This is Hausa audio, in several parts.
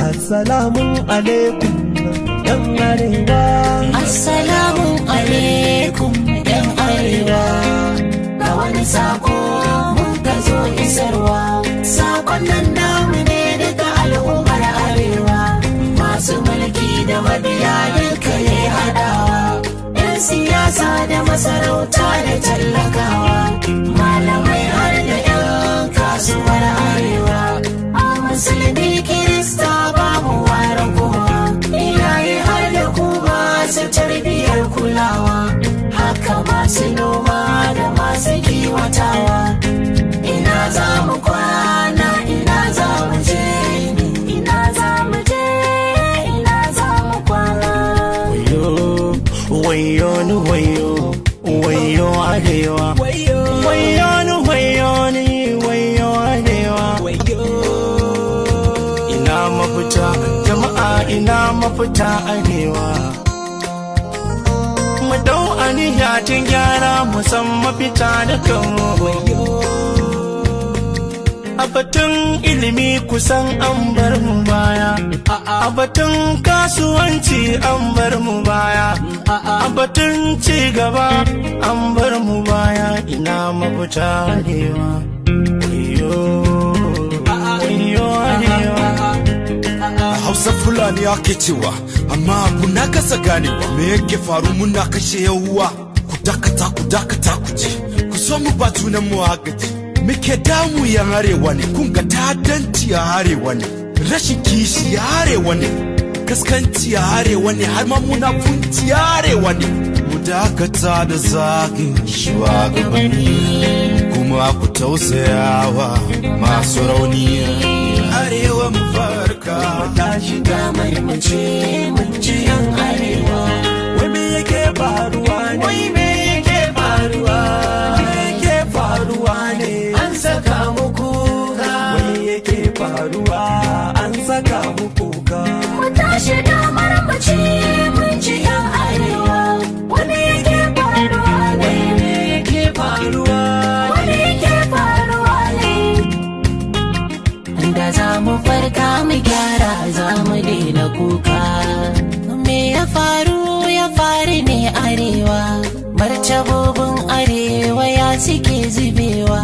Assalamu alaikum yan arewa. Assalamu alaikum yan arewa. Ga wani sako muka zo isarwa. Sakon nan namu ne daga al'ummar arewa. Masu mulki da mabiya duka ne hadawa. 'Yan siyasa da masarauta da tallakawa. Malamai har da 'yan kasuwar arewa. Musulmi Kirista babu ware kowa. Iyaye har da ku masu tarbiyyar kulawa. Haka masu noma da masu kiwatawa. Ina za mu kwana, ina za mu je, ina za mu je, ina za mu kwana. Wayo, wayo ni wayo, wayo arewa. Wayo ni wayo ni wayo arewa. Ina mafita jama'a, ina mafita arewa. Mu dau aniya tun gyara mu san mafita da kanmu. A batun ilimi kusan an bar mu baya, a batun kasuwanci an bar mu baya, a batun ci gaba an bar mu baya. Ina mafita arewa. Wayo arewa. Hausa Fulani ake cewa, amma abu na kasa ganewa. Me yake faru muna kashe yawuwa? Ku dakata ku ji, ku so mu ba junan mu agaji. Muke damu yan arewa ne, kun ga ta'addanci a arewa ne, rashin kishi a arewa ne, kaskanci a arewa ne, har ma munafunci a arewa ne. Mu dakata da zagin shugabanni, kuma ku tausayawa masu rauni. Arewa mu farka, Ta shiga mai mace mun ji yan arewa. Wai me yake faruwa ne? Wai me yake faruwa? Me yake faruwa ne? An saka mu kuka. Wai yake faruwa? An saka mu kuka. Mu tashi damar mace mun ji yan arewa. Wani yake faruwa ne? Me yake faruwa? Wani yake faruwa ne? Da za mu farka mu gyara za mu daina kuka. Me ya faru ne arewa. Martabobin arewa ya suke zubewa.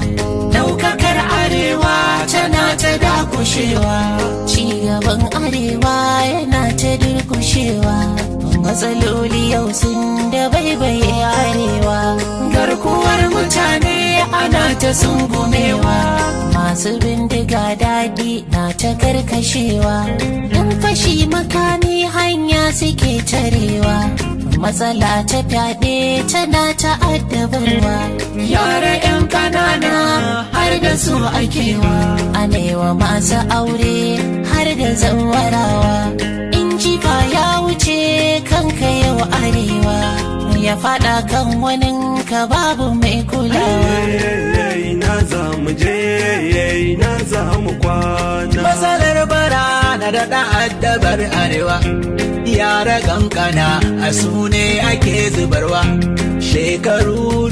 Daukakar arewa tana ta dakushewa. Cigaban arewa yana ta durkushewa. Matsaloli yau sun da baibaye arewa. Garkuwar mutane ana ta sungumewa. Masu bindiga daɗi na ta karkashewa. Yan fashi makami hanya suke tarewa. Matsala ta fyaɗe tana ta addabarwa. Yara 'yan ƙanana har da su akewa. Anewa masu aure har da zawarawa. In jifa ya wuce kanka yau arewa, ya faɗa kan waninka babu mai kulawa. Ina za mu je, ina za mu kwana. Matsalar bara na da addabar arewa. Yara kankana a su ne ake zubarwa. Shekaru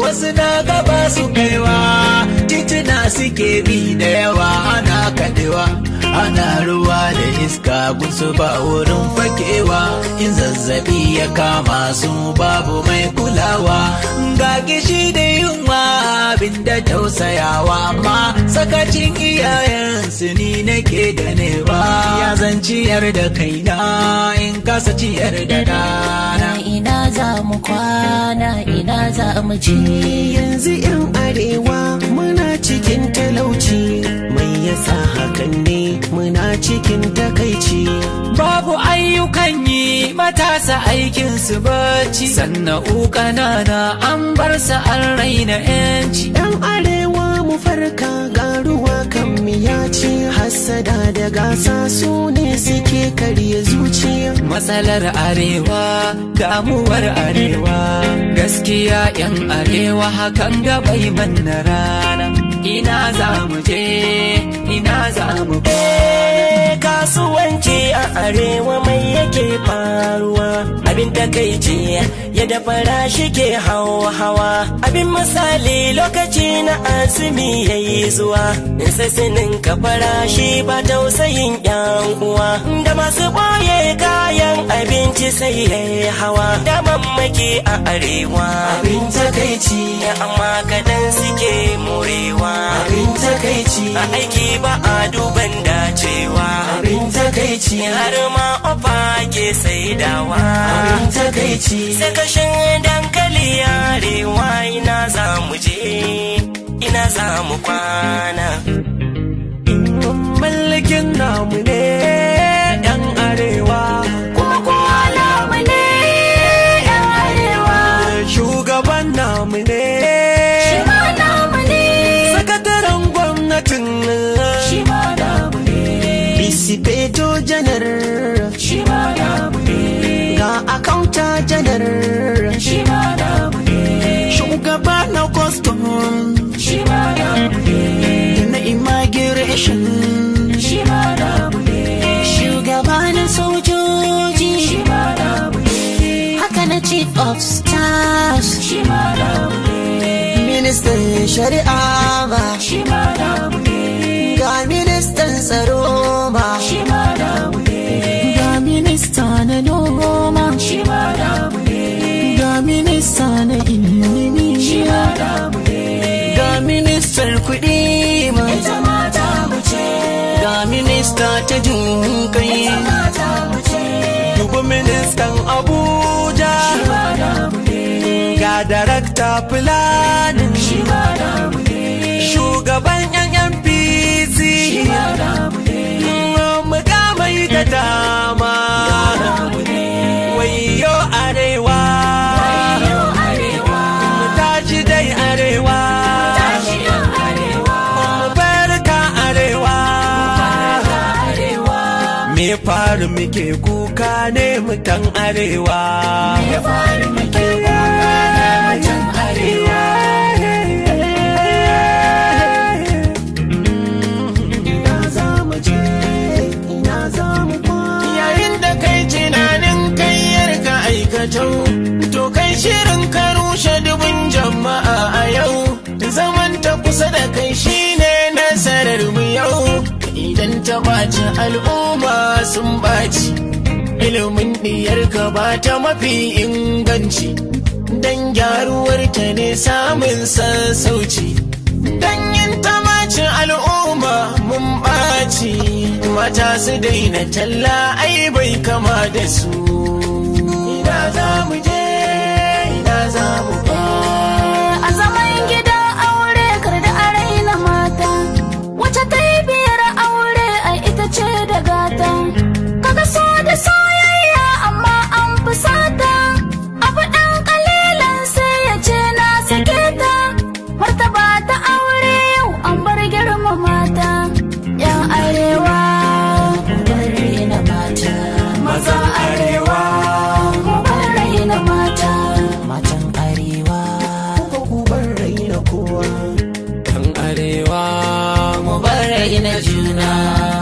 wasu na gaba su kaiwa. Tituna suke bi da yawa ana kadewa. Ana ruwa da iska gusu ba wurin fakewa. In zazzabi ya kama su babu mai kulawa. Ga gishi da yunwa abinda tausayawa, amma sakacin iyayensu ni nake ganewa. Ya zan ciyar da kaina in kasa ciyar da dana. Ina za mu kwana, ina za mu je. Yanzu 'yan arewa muna cikin talauci. Mai yasa hakan ne? Muna cikin takaici. Babu ayyukan yi, matasa aikinsu bacci. Sannan ƙanana an bar su an raina 'yanci. 'Yan arewa mu farka, garuwa kan miyaci. Hassada da gasa su ne suke karya zuciya. Matsalar arewa, damuwar arewa, gaskiya 'yan arewa hakan gabai manna rana. Ina za mu je, ina za mu kasuwanci a arewa mai yake faruwa abin takaici yadda farashi ke hawa abin misali lokaci na azumi yayi zuwa sassanin ka farashi ba tausayin yan uwa da masu boye kayan abinci sai yayi hawa da mamaki a arewa abin takaici amma kadan suke morewa abin takaici a aiki ba a duban dacewa abin takaici har ma ofa ke saidawa abin takaici sai kashin dankali arewa ina za mu je ina za mu kwana mallakin namu ne yan arewa kuma kowa namu ne yan arewa shugaban namu ne shi ma namu ne sakataren gwamnatin shi ma namu ne bisipeto janar shi ma namu ne ga akaunta janar shi ma namu ne shugaba na custom shi ma namu ne na immigration shi ma namu ne shugaba na sojoji shi ma namu ne haka na chief of staff shi ma namu ne ministan shari'a ba shi ma namu ne ga ministan tsaro ba shi ma namu ne ga minista na noma shi ma namu ne ga minista na ilimi shi ma namu ne ga ministar kuɗi ma ita mata mu ce ga minista ta jinkai mata mu ce dubu ministan abuja shi ma namu ne ga darakta fulanin shi ma namu ne shugaban yan NPC shi ma namu ne mukamai da dama namu ne wayo arewa wayo arewa mu tashi dai arewa tashi yan arewa mu barka arewa arewa me faru muke kuka ne mutan arewa ya fara muke kuka mutan arewa ina za mu je ina za mu kwana yayin da kai tunanin kai yarka aikatau to kai shirin ka rushe dubun jama'a a yau zaman ta kusa da kai shine nasarar mu yau idan ta ɓaci al'umma sun ɓaci ilimin diyarka ba ta mafi inganci dan gyaruwar ta ne samun sassauci dan yin tamacin al'umma mun ɓaci mata su daina talla ai bai kama da su ina za mu je ina za mu a zaman gida aure kar da a raina mata wacce ta yi biyar aure a ita ce da gata kaga so da soyayya amma an fusata abu ɗan ƙalilan sai ya ce na sake ta martaba ta aure yau an bar girma mata yan arewa mu bar raina mata maza arewa mu bar raina mata matan arewa ku bar raina kowa yan arewa mu bar raina juna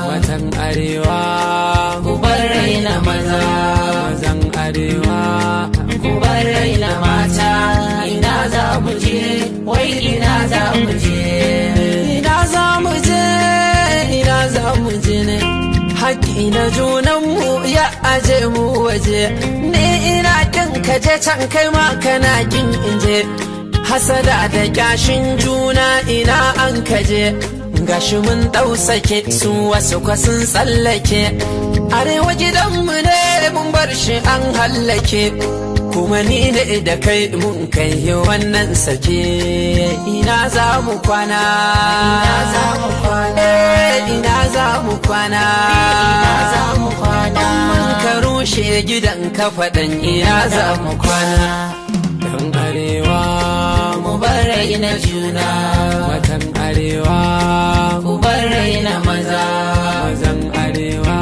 matan arewa ku bar raina maza mazan arewa ku bar raina mata ina za mu je wai ina za mu je ina za mu je ina za mu je ne haƙƙi na junanmu ya aje mu waje ni ina kin kaje can kai ma kana kin inje hasada da kyashin juna ina an kaje gashi mun ɗausake su wasu kwasun tsallake arewa gidanmu ne mun bar shi an hallake kuma ni ne da kai mun kai wannan sake ina za mu kwana ina za mu kwana ina za mu kwana ina za mu kwana mun ka rushe gidan ka faɗan ina za mu kwana yan arewa mu bar raina juna watan arewa ku bar raina maza mazan arewa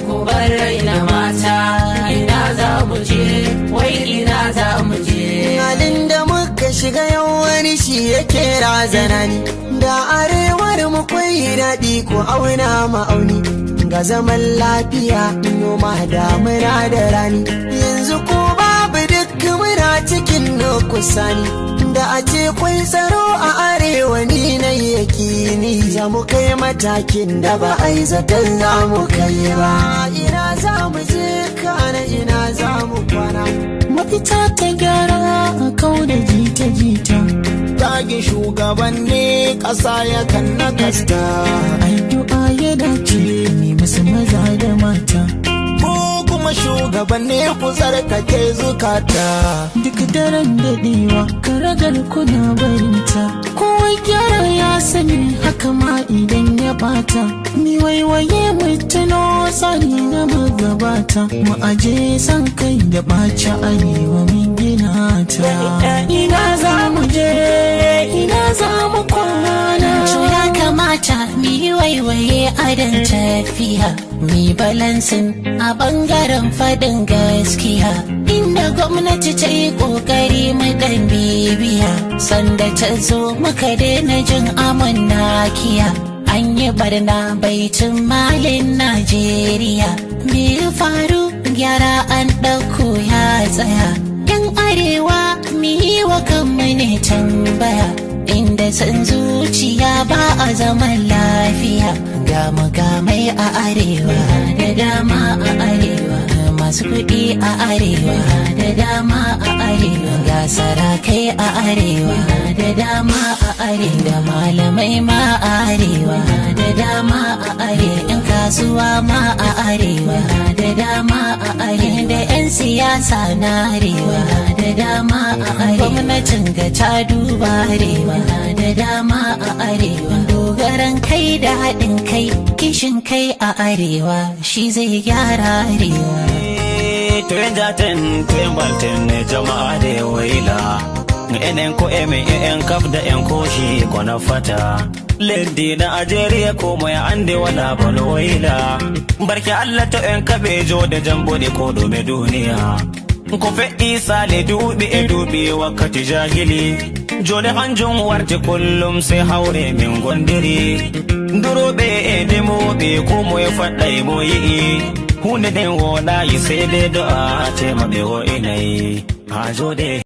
ku bar raina mata ina za mu je wai ina za mu je halin da muka shiga yau wani talauci yake razana ni da arewar mu kwai daɗi ko auna ma'auni ga zaman lafiya noma damuna da rani yanzu ko babu duk muna cikin nukusani da a ce kwai tsaro a arewa ni na yakini za mu kai matakin da ba a yi zaton za mu kai ba ina za mu je kana ina za mu kwana mafita ta gyara a kau da jita-jita Zagin shugabanni ƙasa ya kan nakasta addu'a ya dace ne musu maza da mata ko kuma shugabanni ku tsarkake zukata duk daren daɗewa karagar kuna barinta kowa gyara ya sani haka ma idan ya bata ni waiwaye mutuno tsari na magabata mu aje san kai da ɓaci arewa min gina ta ina za mu je ina za mu kwana to ya kamata mi waiwaye adan tafiya mi balansin a bangaren fadin gaskiya inda gwamnati ta yi kokari mu dan bibiya sanda ta zo muka daina jin amanna kiya an yi barna baitin malin Najeriya me ya faru gyara an ɗauko ya tsaya yan arewa mi yi wa kanmu ne tambaya inda san zuciya ba a zaman lafiya ga mugamai a arewa da dama a arewa masu kuɗi a arewa da dama a arewa ga sarakai a arewa da dama a arewa da malamai ma a arewa da dama a arewa yan kasuwa ma a arewa da dama a arewa da yan siyasa na arewa da dama a arewa gwamnatin ga ta duba arewa da dama a arewa dogaran kai da haɗin kai kishin kai a arewa shi zai gyara arewa to yan jaten to yan balten ne jama'a da waila enen ko eme en kaf da en koshi ko na fata leddi na Najeriya ko mai ande wala balo waila barke Allah to en kabejo da jambo ne ko do me duniya ko fe isa le dubi e dubi wakati jahili jole hanjum warte kullum sai haure min gondiri durobe e demobe ko moy fadai moyi hunde den wona yi sai dai do'a tema be wo inai ha jode